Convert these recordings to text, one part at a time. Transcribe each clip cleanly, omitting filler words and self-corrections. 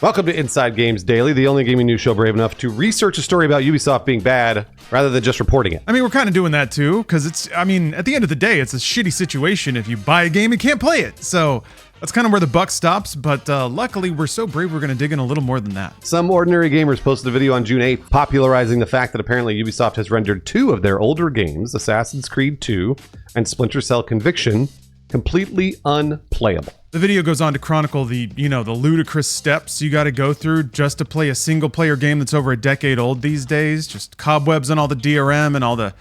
Welcome to Inside Games Daily, the only gaming news show brave enough to research a story about Ubisoft being bad rather than just reporting it. I mean, we're kind of doing that too, because at the end of the day, it's a shitty situation if you buy a game and can't play it. So that's kind of where the buck stops, but luckily we're so brave we're going to dig in a little more than that. Some ordinary gamers posted a video on June 8th popularizing the fact that apparently Ubisoft has rendered two of their older games, Assassin's Creed 2 and Splinter Cell Conviction, completely unplayable. The video goes on to chronicle the ludicrous steps you got to go through just to play a single-player game that's over a decade old these days. Just cobwebs on all the DRM and all the...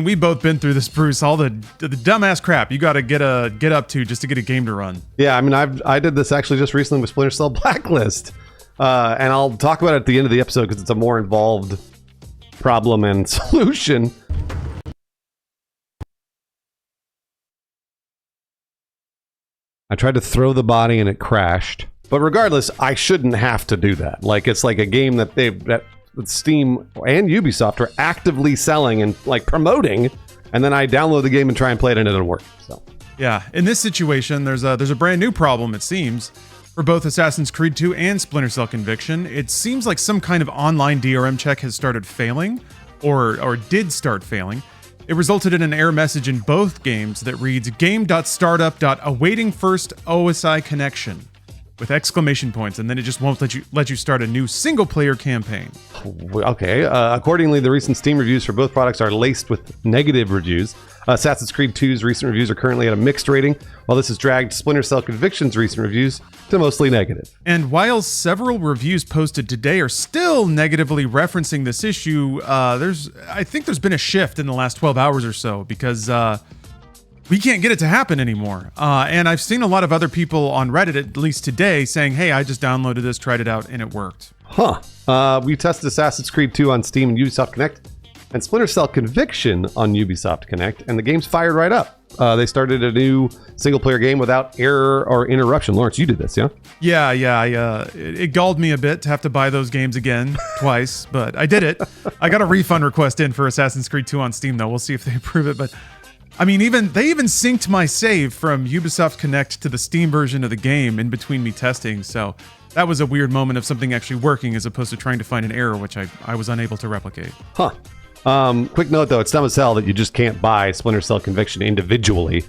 we've both been through this, Bruce. All the dumbass crap you got to get up to just to get a game to run. Yeah, I did this actually just recently with Splinter Cell Blacklist. And I'll talk about it at the end of the episode because it's a more involved problem and solution. I tried to throw the body and it crashed. But regardless, I shouldn't have to do that. It's like a game that Steam and Ubisoft are actively selling and promoting, and then I download the game and try and play it and it doesn't work. So yeah, in this situation, there's a brand new problem, it seems, for both Assassin's Creed 2 and Splinter Cell Conviction. It seems like some kind of online DRM check has started failing, or did start failing. It resulted in an error message in both games that reads game.startup.awaiting first OSI connection with exclamation points, and then it just won't let you start a new single-player campaign. Okay. Accordingly, the recent Steam reviews for both products are laced with negative reviews. Assassin's Creed 2's recent reviews are currently at a mixed rating, while this has dragged Splinter Cell Conviction's recent reviews to mostly negative. And while several reviews posted today are still negatively referencing this issue, I think there's been a shift in the last 12 hours or so, because we can't get it to happen anymore. And I've seen a lot of other people on Reddit, at least today, saying, hey, I just downloaded this, tried it out, and it worked. We tested Assassin's Creed 2 on Steam and Ubisoft Connect, and Splinter Cell Conviction on Ubisoft Connect, and the games fired right up. They started a new single-player game without error or interruption. Lawrence, you did this, yeah? Yeah. It galled me a bit to have to buy those games again twice, but I did it. I got a refund request in for Assassin's Creed 2 on Steam, though. We'll see if they approve it, but... they even synced my save from Ubisoft Connect to the Steam version of the game in between me testing, so that was a weird moment of something actually working as opposed to trying to find an error, which I was unable to replicate. Quick note, though, it's dumb as hell that you just can't buy Splinter Cell Conviction individually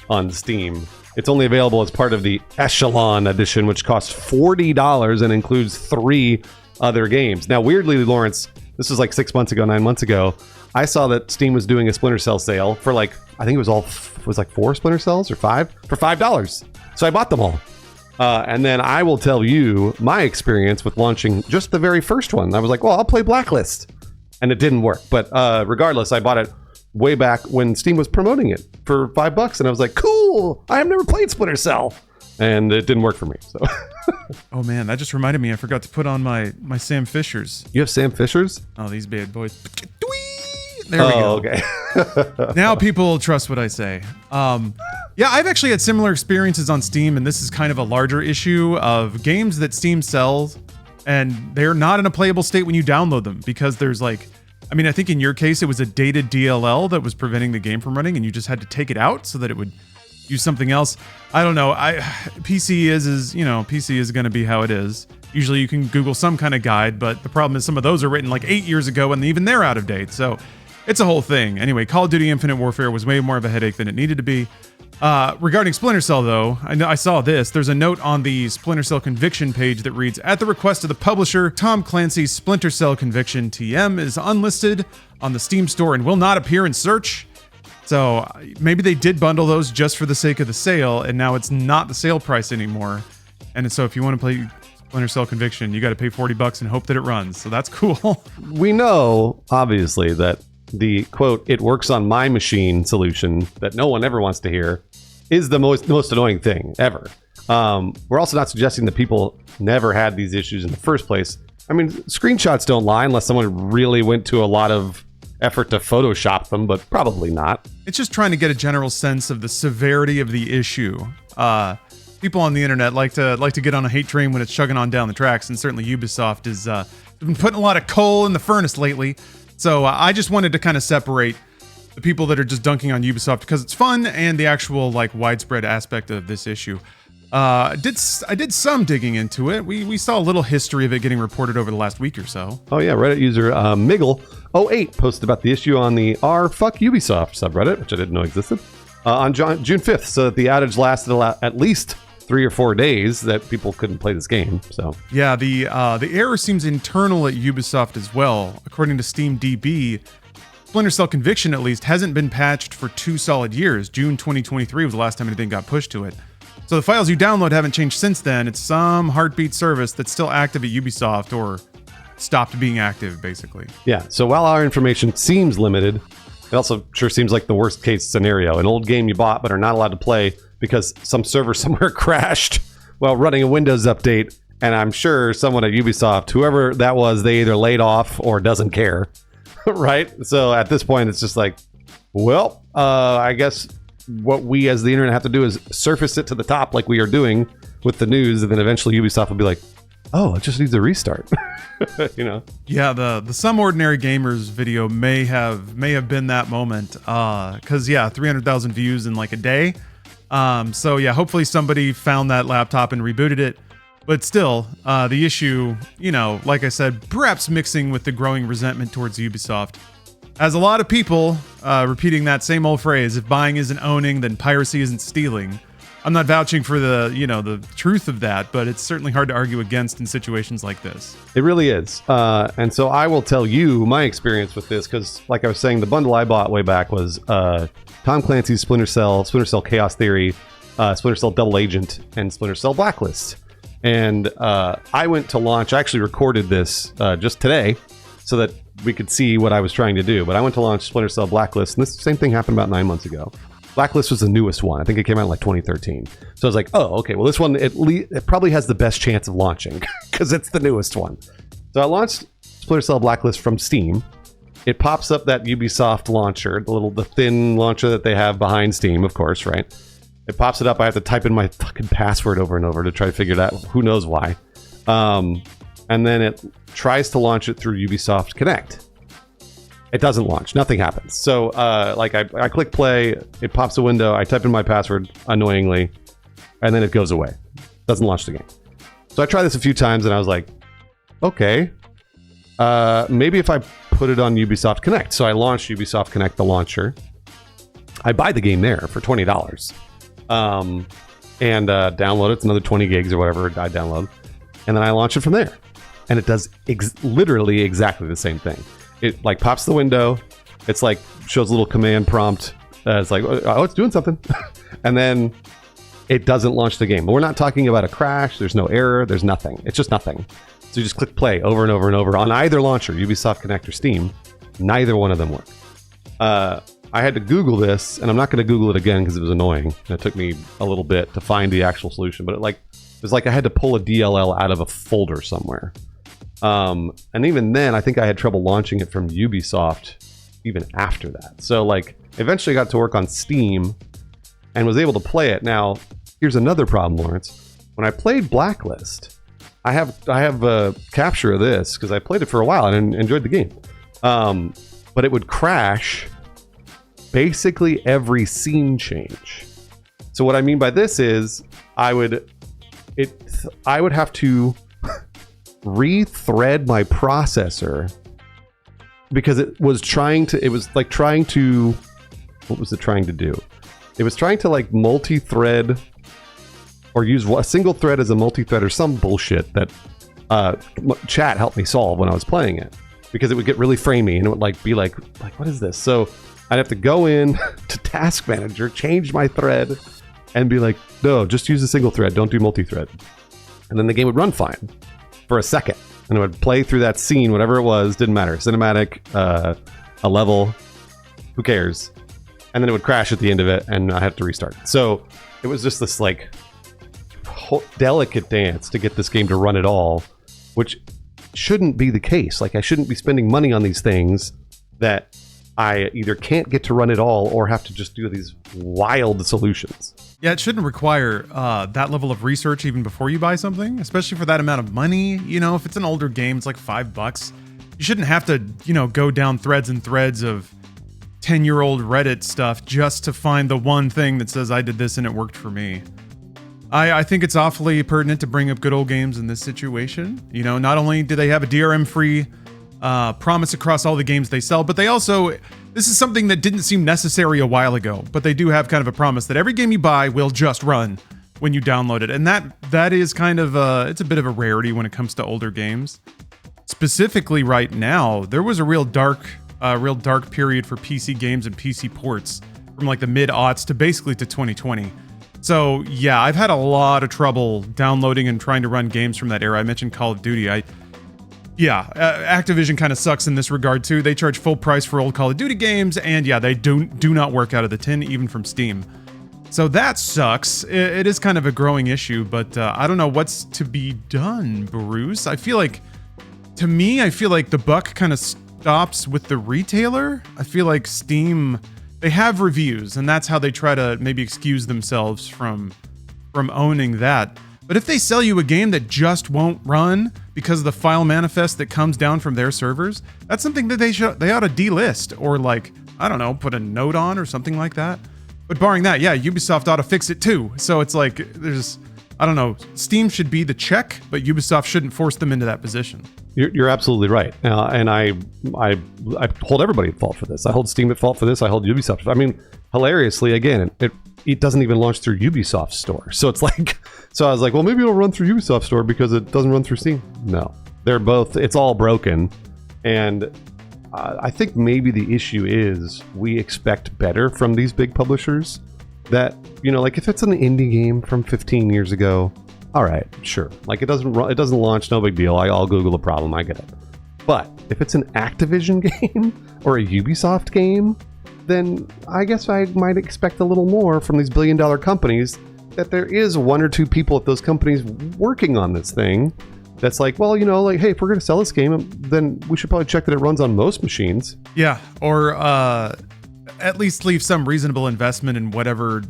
on Steam. It's only available as part of the Echelon edition, which costs $40 and includes 3 other games. Now, weirdly, Lawrence, this was 9 months ago, I saw that Steam was doing a Splinter Cell sale for I think it was 4 Splinter Cells or 5 for $5. So I bought them all. And then I will tell you my experience with launching just the very first one. I was like, well, I'll play Blacklist. And it didn't work. But regardless, I bought it way back when Steam was promoting it for $5. And I was like, cool, I have never played Splinter Cell. And it didn't work for me. So. Oh man, that just reminded me, I forgot to put on my Sam Fishers. You have Sam Fishers? Oh, these bad boys. There we go. Okay. Now people will trust what I say. Yeah, I've actually had similar experiences on Steam, and this is kind of a larger issue of games that Steam sells, and they're not in a playable state when you download them, because there's I think in your case, it was a dated DLL that was preventing the game from running, and you just had to take it out so that it would use something else. I don't know. PC is going to be how it is. Usually you can Google some kind of guide, but the problem is some of those are written 8 years ago, and even they're out of date. So it's a whole thing. Anyway, Call of Duty Infinite Warfare was way more of a headache than it needed to be. Regarding Splinter Cell, though, I saw this. There's a note on the Splinter Cell Conviction page that reads, at the request of the publisher, Tom Clancy's Splinter Cell Conviction TM is unlisted on the Steam store and will not appear in search. So maybe they did bundle those just for the sake of the sale, and now it's not the sale price anymore. And so if you want to play Splinter Cell Conviction, you got to pay $40 and hope that it runs. So that's cool. We know, obviously, that the quote, it works on my machine solution that no one ever wants to hear is the most annoying thing ever. We're also not suggesting that people never had these issues in the first place. Screenshots don't lie unless someone really went to a lot of effort to Photoshop them, but probably not. It's just trying to get a general sense of the severity of the issue. People on the internet like to get on a hate train when it's chugging on down the tracks, and certainly Ubisoft has been putting a lot of coal in the furnace lately. So I just wanted to kind of separate the people that are just dunking on Ubisoft because it's fun and the actual widespread aspect of this issue. I did some digging into it. We saw a little history of it getting reported over the last week or so. Oh yeah, Reddit user Miggle08 posted about the issue on the Fuck Ubisoft subreddit, which I didn't know existed, on June 5th, so that the outage lasted at least 3 or 4 days that people couldn't play this game. So yeah, the error seems internal at Ubisoft as well. According to SteamDB, Splinter Cell Conviction at least hasn't been patched for 2 solid years. June 2023 was the last time anything got pushed to it. So the files you download haven't changed since then. It's some heartbeat service that's still active at Ubisoft or stopped being active, basically. yeah, so while our information seems limited, it also sure seems like the worst case scenario. An old game you bought but are not allowed to play because some server somewhere crashed while running a Windows update, and I'm sure someone at Ubisoft, whoever that was, they either laid off or doesn't care, right? So at this point, it's just like, well, I guess what we as the internet have to do is surface it to the top like we are doing with the news, and then eventually Ubisoft will be like, oh, it just needs a restart. You know? Yeah, the Some Ordinary Gamers video may have been that moment, because yeah, 300,000 views in like a day. So yeah, hopefully somebody found that laptop and rebooted it. But still, the issue, you know, like I said, perhaps mixing with the growing resentment towards Ubisoft. As a lot of people repeating that same old phrase, if buying isn't owning, then piracy isn't stealing. I'm not vouching for the truth of that, but it's certainly hard to argue against in situations like this. It really is. And so I will tell you my experience with this, because like I was saying, the bundle I bought way back was Tom Clancy's Splinter Cell Chaos Theory, Splinter Cell Double Agent, and Splinter Cell Blacklist. And I went to launch, I actually recorded this just today so that we could see what I was trying to do. But I went to launch Splinter Cell Blacklist, and this same thing happened about 9 months ago. Blacklist was the newest one. I think it came out in like 2013. So I was like, oh, okay, well, this one, it probably has the best chance of launching because it's the newest one. So I launched Splinter Cell Blacklist from Steam. It pops up that Ubisoft launcher, the thin launcher that they have behind Steam, of course, right? It pops it up. I have to type in my fucking password over and over to try to figure it out. Who knows why? And then it tries to launch it through Ubisoft Connect. It doesn't launch. Nothing happens. So I click play. It pops a window. I type in my password annoyingly, and then it goes away. Doesn't launch the game. So I tried this a few times, and I was like, okay, maybe if I put it on Ubisoft Connect. So I launched Ubisoft Connect, the launcher. I buy the game there for $20. And download it. It's another 20 gigs or whatever I download. And then I launch it from there. And it does literally exactly the same thing. It like pops the window. It's like shows a little command prompt. It's like, oh, it's doing something. And then it doesn't launch the game. But we're not talking about a crash. There's no error. There's nothing. It's just nothing. So you just click play over and over and over on either launcher, Ubisoft Connect or Steam. Neither one of them work. I had to Google this, and I'm not going to Google it again because it was annoying. And it took me a little bit to find the actual solution. But it was like I had to pull a DLL out of a folder somewhere. And even then, I think I had trouble launching it from Ubisoft even after that. So like eventually got to work on Steam and was able to play it. Now, here's another problem, Lawrence. When I played Blacklist, I have a capture of this because I played it for a while and enjoyed the game. But it would crash basically every scene change. So what I mean by this is I would have to rethread my processor because it was trying to what was it trying to do? It was trying to like multi-thread or use a single thread as a multi-thread or some bullshit that chat helped me solve when I was playing it, because it would get really framey and it would be like what is this? So I'd have to go in to Task Manager, change my thread, and be like, no, just use a single thread, don't do multi-thread. And then the game would run fine for a second. And it would play through that scene, whatever it was, didn't matter. Cinematic, a level, who cares? And then it would crash at the end of it, and I had to restart. So it was just this delicate dance to get this game to run at all, which shouldn't be the case. I shouldn't be spending money on these things that I either can't get to run at all or have to just do these wild solutions. Yeah, it shouldn't require that level of research even before you buy something, especially for that amount of money. You know, if it's an older game, it's like $5. You shouldn't have to, go down threads and threads of 10-year-old Reddit stuff just to find the one thing that says I did this and it worked for me. I think it's awfully pertinent to bring up good old games in this situation. You know, not only do they have a DRM-free promise across all the games they sell, but they also, this is something that didn't seem necessary a while ago, but they do have kind of a promise that every game you buy will just run when you download it. And that is kind of it's a bit of a rarity when it comes to older games. Specifically right now, there was a real dark period for PC games and PC ports from like the mid-aughts to basically to 2020. So yeah, I've had a lot of trouble downloading and trying to run games from that era. I mentioned Call of Duty. Activision kind of sucks in this regard too. They charge full price for old Call of Duty games, and yeah, they do not work out of the tin, even from Steam. So that sucks. It is kind of a growing issue, but I don't know what's to be done, Bruce. I feel like the buck kind of stops with the retailer. I feel like Steam, they have reviews, and that's how they try to maybe excuse themselves from owning that. But if they sell you a game that just won't run because of the file manifest that comes down from their servers, that's something that they ought to delist, or like, I don't know, put a note on or something like that. But barring that, yeah, Ubisoft ought to fix it too. So it's like, I don't know, Steam should be the check, but Ubisoft shouldn't force them into that position. You're absolutely right. And I hold everybody at fault for this. I hold Steam at fault for this. I hold Ubisoft. I mean, hilariously, again, it doesn't even launch through Ubisoft Store. So it's like, so I was like, well, maybe it'll run through Ubisoft Store because it doesn't run through Steam. No, they're both, it's all broken. And I think maybe the issue is we expect better from these big publishers. That, you know, like if it's an indie game from 15 years ago, all right, sure. Like it doesn't launch, no big deal. I'll Google the problem, I get it. But if it's an Activision game or a Ubisoft game, then I guess I might expect a little more from these billion-dollar companies, that there is one or two people at those companies working on this thing that's like, well, you know, like, hey, if we're going to sell this game, then we should probably check that it runs on most machines. Yeah, or at least leave some reasonable investment in whatever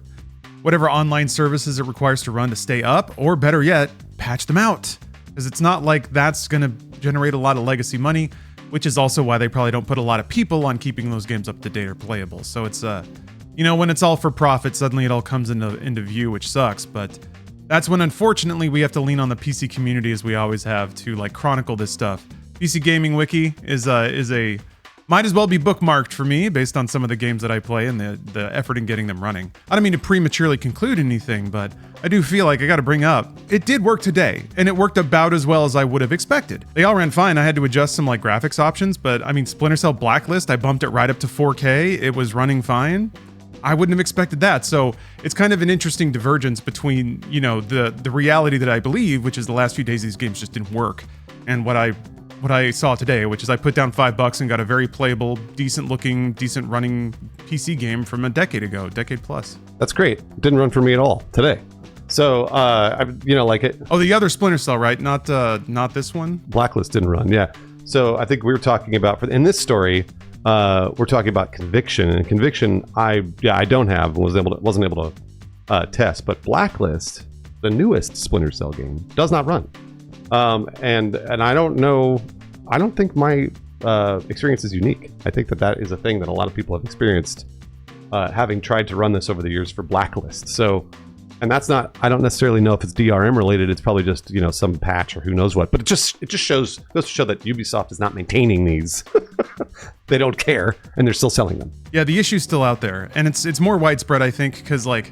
online services it requires to run to stay up, or better yet, patch them out. Because it's not like that's going to generate a lot of legacy money, which is also why they probably don't put a lot of people on keeping those games up to date or playable. So it's, you know, when it's all for profit, suddenly it all comes into view, which sucks. But that's when, unfortunately, we have to lean on the PC community, as we always have, to like chronicle this stuff. PC Gaming Wiki is might as well be bookmarked for me based on some of the games that I play and the effort in getting them running. I don't mean to prematurely conclude anything, but I do feel like I got to bring up, it did work today, and it worked about as well as I would have expected. They all ran fine. I had to adjust some like graphics options, but I mean, Splinter Cell Blacklist, I bumped it right up to 4K. It was running fine. I wouldn't have expected that. So it's kind of an interesting divergence between, you know, the reality that I believe, which is the last few days these games just didn't work, and what I saw today, which is I put down $5 and got a very playable, decent looking, decent running PC game from a decade plus. That's great. It didn't run for me at all today. So, you know, like it. Oh, the other Splinter Cell, right? Not this one. Blacklist didn't run. Yeah. So I think we were talking about in this story, we're talking about Conviction, and Conviction. I don't have wasn't able to test, but Blacklist, the newest Splinter Cell game, does not run. And I don't know. I don't think my experience is unique. I think that is a thing that a lot of people have experienced, having tried to run this over the years for Blacklist. So, and that's not. I don't necessarily know if it's DRM related. It's probably just, you know, some patch or who knows what. But it just goes to show that Ubisoft is not maintaining these. They don't care, and they're still selling them. Yeah, the issue's still out there, and it's more widespread, I think, because like,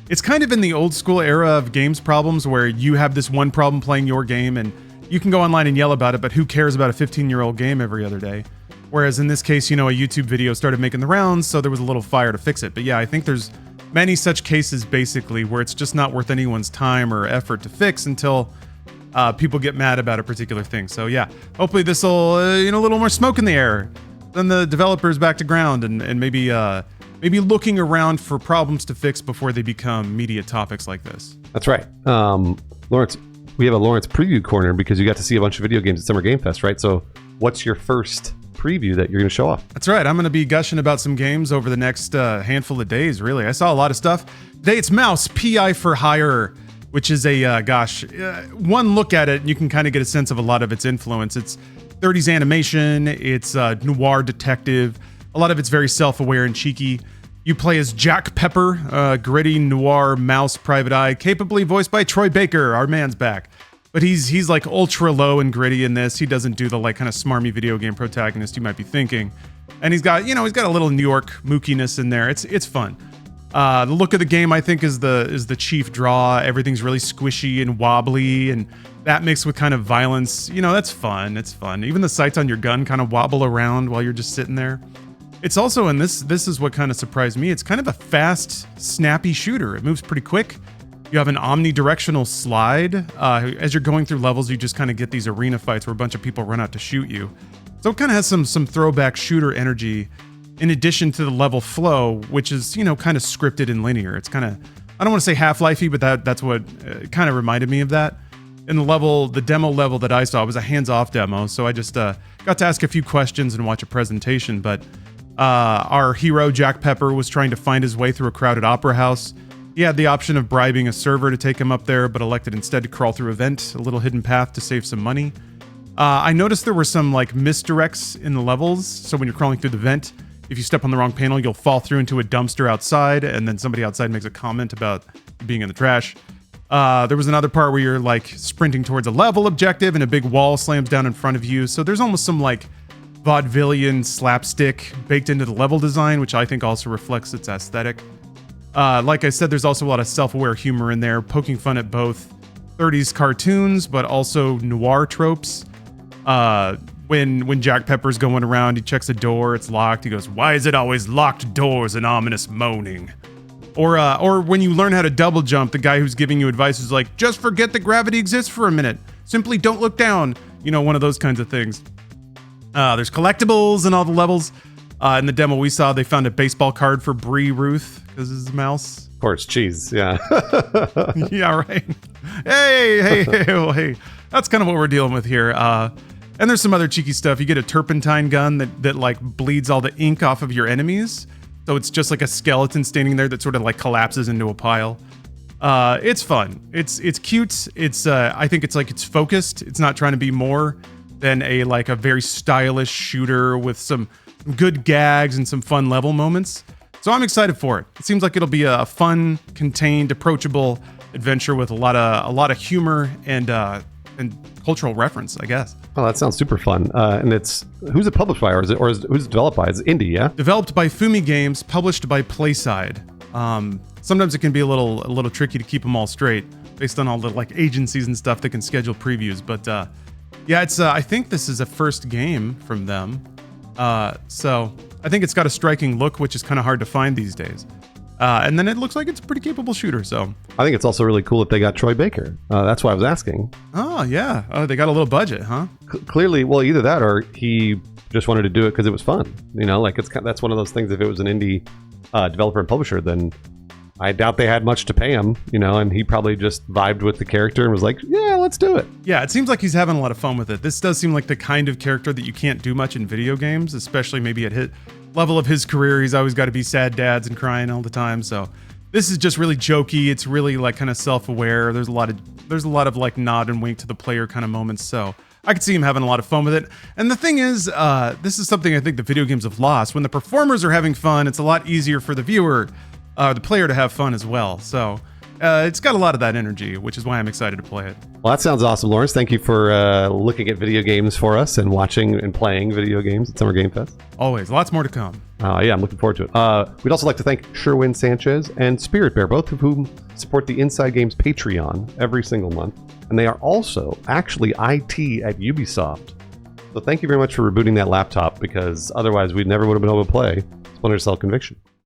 it's kind of in the old school era of games problems where you have this one problem playing your game and you can go online and yell about it, but who cares about a 15-year-old game every other day? Whereas in this case, you know, a YouTube video started making the rounds, so there was a little fire to fix it. But yeah, I think there's many such cases basically where it's just not worth anyone's time or effort to fix until people get mad about a particular thing. So yeah, hopefully this will, you know, a little more smoke in the air, then the developers back to ground, and maybe looking around for problems to fix before they become media topics like this. That's right. Lawrence, we have a Lawrence preview corner because you got to see a bunch of video games at Summer Game Fest, right? So what's your first preview that you're going to show off? That's right. I'm going to be gushing about some games over the next handful of days, really. I saw a lot of stuff. Today it's Mouse PI for Hire, which is a, one look at it, and you can kind of get a sense of a lot of its influence. It's 30s animation. It's noir detective. A lot of it's very self-aware and cheeky. You play as Jack Pepper, a gritty noir mouse private eye, capably voiced by Troy Baker. Our man's back. But he's like ultra low and gritty in this. He doesn't do the like kind of smarmy video game protagonist you might be thinking. And he's got a little New York mookiness in there. It's fun. The look of the game, I think, is the chief draw. Everything's really squishy and wobbly, and that mixed with kind of violence, that's fun. It's fun. Even the sights on your gun kind of wobble around while you're just sitting there. It's also, and this is what kind of surprised me, it's kind of a fast, snappy shooter. It moves pretty quick. You have an omnidirectional slide. As you're going through levels, you just kind of get these arena fights where a bunch of people run out to shoot you. So it kind of has some throwback shooter energy in addition to the level flow, which is, kind of scripted and linear. It's kind of, I don't want to say Half-Life-y, but that's what kind of reminded me of that. In the demo level that I saw was a hands-off demo, so I just got to ask a few questions and watch a presentation, but our hero, Jack Pepper, was trying to find his way through a crowded opera house. He had the option of bribing a server to take him up there, but elected instead to crawl through a vent, a little hidden path to save some money. I noticed there were some like misdirects in the levels, so when you're crawling through the vent, if you step on the wrong panel, you'll fall through into a dumpster outside, and then somebody outside makes a comment about being in the trash. There was another part where you're like sprinting towards a level objective and a big wall slams down in front of you, so there's almost some like vaudevillian slapstick baked into the level design, which I think also reflects its aesthetic. Like I said, there's also a lot of self-aware humor in there, poking fun at both 30s cartoons, but also noir tropes. When Jack Pepper's going around, he checks a door, it's locked. He goes, "Why is it always locked doors and ominous moaning?" Or when you learn how to double jump, the guy who's giving you advice is like, "Just forget that gravity exists for a minute. Simply don't look down." One of those kinds of things. There's collectibles in all the levels. In the demo we saw, they found a baseball card for Bree Ruth because it's a mouse. Of course, cheese. Yeah. Yeah, right. Hey. That's kind of what we're dealing with here. And there's some other cheeky stuff. You get a turpentine gun that like bleeds all the ink off of your enemies. So it's just like a skeleton standing there that sort of like collapses into a pile. It's fun. It's cute. I think it's focused. It's not trying to be more than a very stylish shooter with some good gags and some fun level moments. So I'm excited for it. It seems like it'll be a fun, contained, approachable adventure with a lot of humor and cultural reference, I guess. Oh, that sounds super fun. And who's it published by, or who's it developed by? It's indie, yeah? Developed by Fumi Games, published by Playside. Sometimes it can be a little tricky to keep them all straight based on all the like agencies and stuff that can schedule previews. But yeah, it's I think this is a first game from them. So I think it's got a striking look, which is kind of hard to find these days. And then it looks like it's a pretty capable shooter. So I think it's also really cool that they got Troy Baker. That's why I was asking. Oh yeah, they got a little budget, huh? Clearly, well, either that or he just wanted to do it because it was fun. That's one of those things. If it was an indie developer and publisher, then I doubt they had much to pay him. And he probably just vibed with the character and was like, "Yeah, let's do it." Yeah, it seems like he's having a lot of fun with it. This does seem like the kind of character that you can't do much in video games, especially maybe at his level of his career. He's always got to be sad dads and crying all the time. So this is just really jokey. It's really like kind of self-aware. There's a lot of like nod and wink to the player kind of moments. So I could see him having a lot of fun with it. And the thing is, this is something I think the video games have lost. When the performers are having fun, it's a lot easier for the viewer, the player, to have fun as well. So it's got a lot of that energy, which is why I'm excited to play it. Well, that sounds awesome, Lawrence. Thank you for looking at video games for us and watching and playing video games at Summer Game Fest. Always. Lots more to come. Yeah, I'm looking forward to it. We'd also like to thank Sherwin Sanchez and Spirit Bear, both of whom support the Inside Games Patreon every single month. And they are also actually IT at Ubisoft. So thank you very much for rebooting that laptop, because otherwise we never would have been able to play Splinter Cell Conviction.